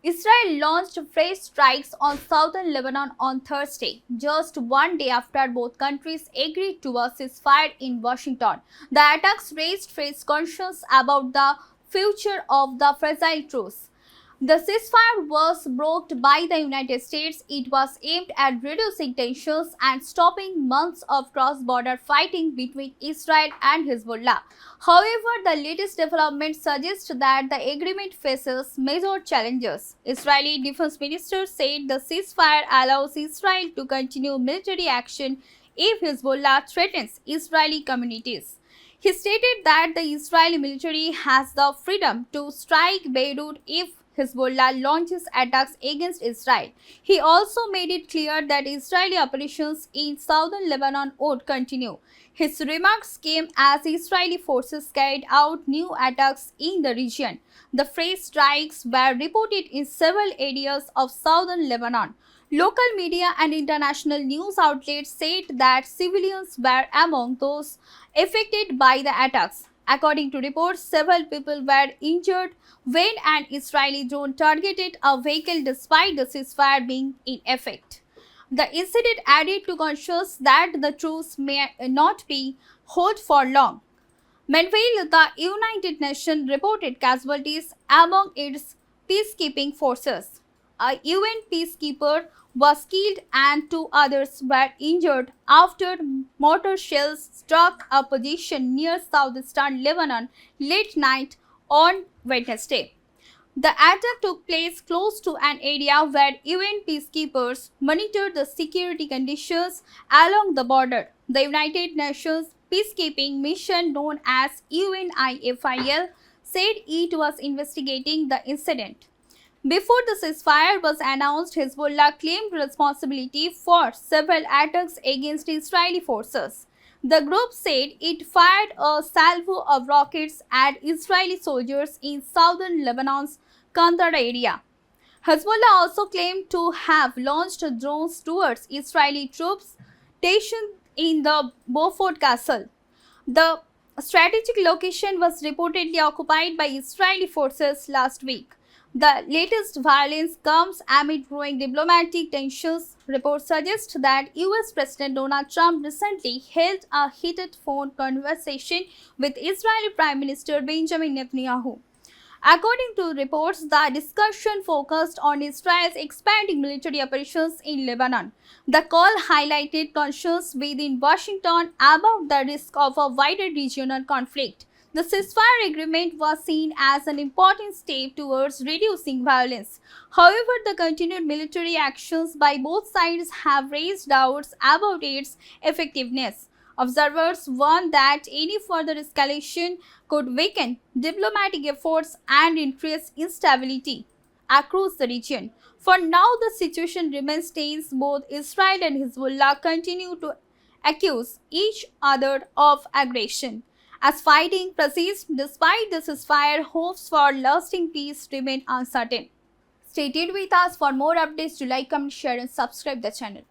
Israel launched fresh strikes on southern Lebanon on Thursday, just one day after both countries agreed to a ceasefire in Washington. The attacks raised fresh concerns about the future of the fragile truce. The ceasefire was brokered by the United States. It was aimed at reducing tensions and stopping months of cross-border fighting between Israel and Hezbollah. However, the latest development suggests that the agreement faces major challenges. Israeli Defense Minister said the ceasefire allows Israel to continue military action if Hezbollah threatens Israeli communities. He stated that the Israeli military has the freedom to strike Beirut if Hezbollah launches attacks against Israel. He also made it clear that Israeli operations in southern Lebanon would continue. His remarks came as Israeli forces carried out new attacks in the region. The fresh strikes were reported in several areas of southern Lebanon. Local media and international news outlets said that civilians were among those affected by the attacks. According to reports, several people were injured when an Israeli drone targeted a vehicle despite the ceasefire being in effect. The incident added to concerns that the truce may not be held for long. Meanwhile, the United Nations reported casualties among its peacekeeping forces. A UN peacekeeper was killed and two others were injured after mortar shells struck a position near southeastern Lebanon late night on Wednesday. The attack took place close to an area where UN peacekeepers monitored the security conditions along the border. The United Nations peacekeeping mission, known as UNIFIL, said it was investigating the incident. Before the ceasefire was announced, Hezbollah claimed responsibility for several attacks against Israeli forces. The group said it fired a salvo of rockets at Israeli soldiers in southern Lebanon's Kandara area. Hezbollah also claimed to have launched drones towards Israeli troops stationed in the Beaufort Castle. The strategic location was reportedly occupied by Israeli forces last week. The latest violence comes amid growing diplomatic tensions. Reports suggest that US President Donald Trump recently held a heated phone conversation with Israeli Prime Minister Benjamin Netanyahu. According to reports, the discussion focused on Israel's expanding military operations in Lebanon. The call highlighted concerns within Washington about the risk of a wider regional conflict. The ceasefire agreement was seen as an important step towards reducing violence. However, the continued military actions by both sides have raised doubts about its effectiveness. Observers warn that any further escalation could weaken diplomatic efforts and increase instability across the region. For now, the situation remains tense. Both Israel and Hezbollah continue to accuse each other of aggression. As fighting persists despite the ceasefire, hopes for lasting peace remain uncertain. Stay tuned with us for more updates. To like, comment, share and subscribe the channel.